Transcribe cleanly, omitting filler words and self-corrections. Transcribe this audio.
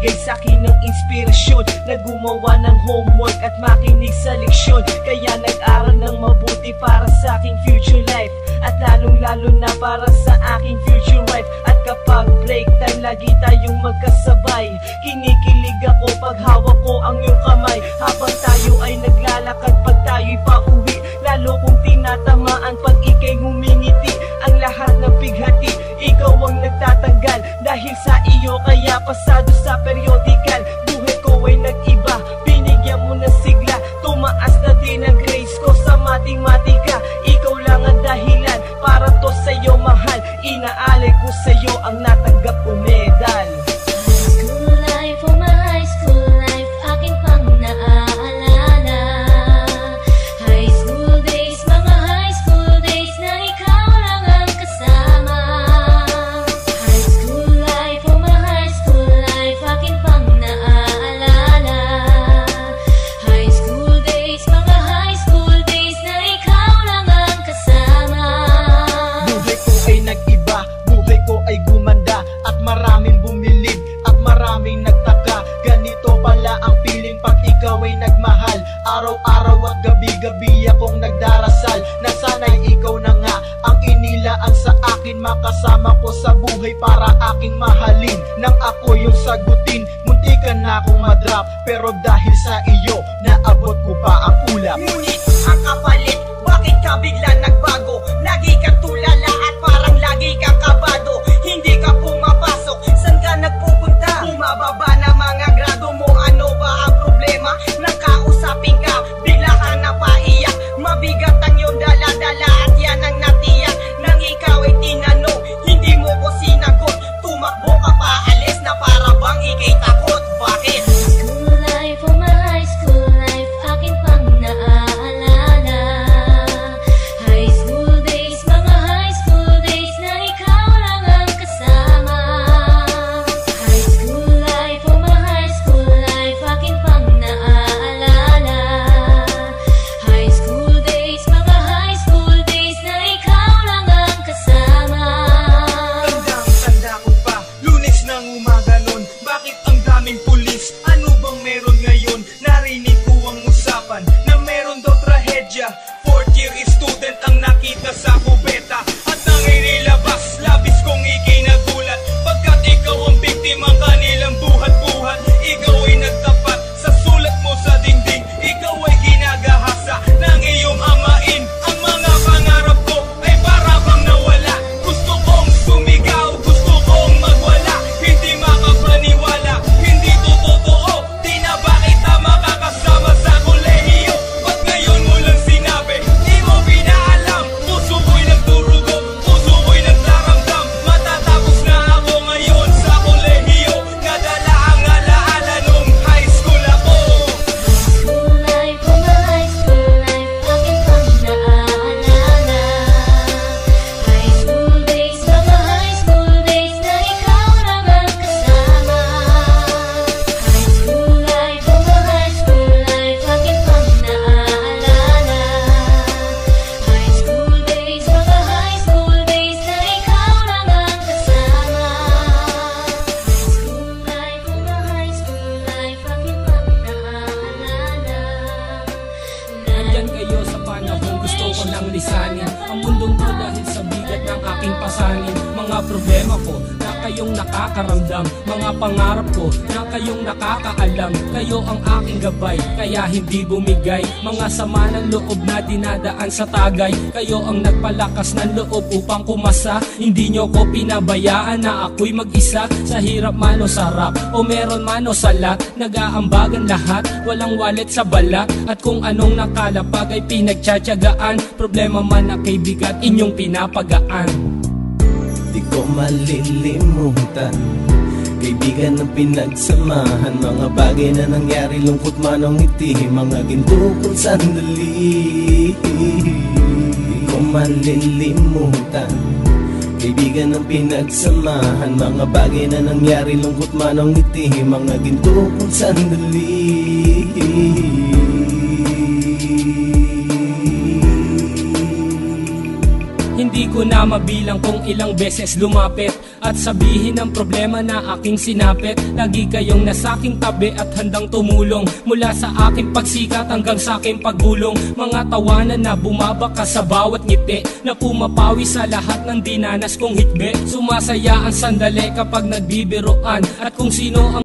nagbigay sa'kin ng inspirasyon na gumawa ng homework at makinig sa leksyon. Kaya nag-aral ng mabuti para sa aking future life, at lalong-lalo na para sa aking future wife. At kapag break time, lagi tayong magkasabay. Kinikilig ako pag hawak ko ang iyong kamay, habang tayo ay naglalakad pag tayo'y pauwi. Lalo kong tinatamaan pag ika'y ngumingiti. Ang lahat ng bighati, ikaw ang nagtatanggal. Dahil sa iyo kaya pasado sa periodical. Buhay ko ay nag-iba, binigyan mo ng sigla. Tumaas na din ang grades ko sa matematika. Ikaw lang ang dahilan para to sa'yo mahal. Inaalay ko sa'yo ang natanggap kong medal. High school life, oh my high school life, aking pang naaalala. High school days, mga high school days na ikaw lang ang kasama. High school life, oh my high school life, aking pang naaalala. High school days, mga high school days na ikaw lang ang kasama. Buhay ko ay nag-iba, buhay ko ay gumanda, at maraming bumilib at maraming nagtaka. Ganito pala ang feeling pag ikaw ay nagmahal. Araw-araw at gabi-gabi akong nagdarasal na sana'y ikaw na nga ang inilaan sa akin. Makasama ko sa buhay para aking mahalin. Nang ako yung sagutin, muntikan na akong madrop, pero dahil sa iyo, naabot ko pa ang ulap. Ngunit ang kapalit, bakit ka bigla nagbago? Lagi kang tulala at parang lagi kang kabado. Hindi ka pumapasok, saan ka nagpupunta? Bumababa na mga grado mo, ano ba ang problema? Nakausapin ka, bigla ka napaiyak. Mabigat ang iyong dala-dala at yan ang natiyak. Nang ikaw ay tinanong, hindi mo ko sinagot. Tumakbo ka pa, alis na para bang ikay takot. Bakit? High school life, oh my high school life, aking pang naaalala. High school days, mga high school days na ikaw lang ang kasama. High school life, oh my high school life, aking pang naaalala. High school days, mga high school days na ikaw lang ang kasama. Tandang-tanda ko pa, Lunes ng umaga nun. Bakit ang daming pulis? Ano bang meron ngayon? Narinig ko ang usapan na meron daw trahedya. Fourth year student ang nakita sa kubeta, at nang inilabas, labis kong ikinagulat. Pagkat ikaw ang biktima kanilang buhat-buhat. Ikaw ay nagtapat sa sulat mo sa dingding. Ikaw ay ginagahasa ng iyong amain. Ang mga pangarap ko ay para bang nawala. Gusto kong sumigaw, gusto kong magwala. Hindi makapaniwala, hindi to totoo. Di na ba kita makakasama sa kolehiyo? Ba't ngayon mo lang sinabi, di mo pinaalam? Puso ko'y nagdurugo, puso ko'y nagdaramdam. Matatapos na ako ngayon sa kolehiyo. Nadala ang alaala nung high school ako. School life, oh my high school life, aking pang naaalala. High school days, mga high school days na ikaw lang ang kasama. High school life, oh my high school life, aking pang naaalala. High school days, mga high school days na ikaw lang ang kasama. High school life, oh my high school life, aking pang naaalala. Nandyan kayo sa panahon gusto ko lang lisanin ang mundong to dahil sa bigat ng aking pasanin. Mga problema ko na kayong nakakaramdam, mga pangarap ko na kayong nakakaalam. Kayo ang aking gabay, kaya hindi bumigay. Mga sama ng loob na dinadaan sa tagay. Kayo ang nagpalakas ng loob upang kumasa. Hindi nyo ko pinabayaan na ako'y mag-isa. Sa hirap man o sarap, o meron man o sala, nag-aambagan lahat, walang wallet sa bala. At kung anong nakalapag ay pinagtsatsagaan. Problema man na kay bigat, inyong pinapagaan. Di ko malilimutan, kaibigan ng pinagsamahan. Mga bagay na nangyari, lungkot man o ngiti, mga ginto kong sandali. Di ko malilimutan, kaibigan ng pinagsamahan. Mga bagay na nangyari, lungkot man o ngiti, mga ginto kong sandali. Hindi ko na mabilang kung ilang beses lumapit at sabihin ang problema na aking sinapit. Lagi kayong nasa aking tabi at handang tumulong, mula sa aking pagsikat hanggang sa aking paggulong. Mga tawanan na bumabaka sa bawat ngiti, na pumapawi sa lahat ng dinanas kong hitbe. Sumasaya ang sandali kapag nagbibiroan, at kung sino ang